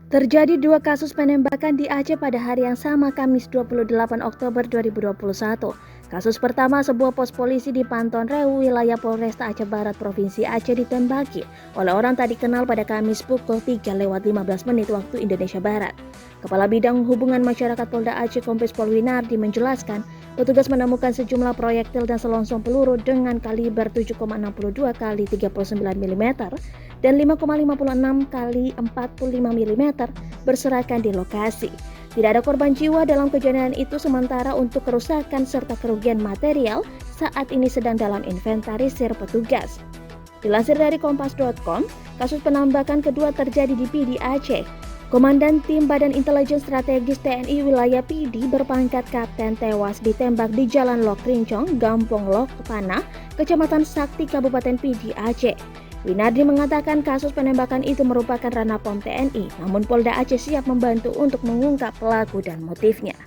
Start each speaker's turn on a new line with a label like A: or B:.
A: Terjadi dua kasus penembakan di Aceh pada hari yang sama Kamis 28 Oktober 2021. Kasus pertama, sebuah pos polisi di Panton Rewu, wilayah Polresta Aceh Barat, Provinsi Aceh ditembaki oleh orang tak dikenal pada Kamis pukul 3:15 waktu Indonesia Barat. Kepala Bidang Hubungan Masyarakat Polda Aceh Kombes Pol Winardi menjelaskan, petugas menemukan sejumlah proyektil dan selongsong peluru dengan kaliber 7,62 x 39 mm dan 5,56 x 45 mm berserakan di lokasi. Tidak ada korban jiwa dalam kejadian itu, sementara untuk kerusakan serta kerugian material saat ini sedang dalam inventarisir petugas. Dilansir dari kompas.com, kasus penembakan kedua terjadi di PD Aceh. Komandan Tim Badan Intelijen Strategis TNI wilayah PD berpangkat Kapten tewas ditembak di Jalan Lok Rincong, Gampong Lok Panah, Kecamatan Sakti, Kabupaten PD Aceh. Winardi mengatakan kasus penembakan itu merupakan ranah POM TNI, namun Polda Aceh siap membantu untuk mengungkap pelaku dan motifnya.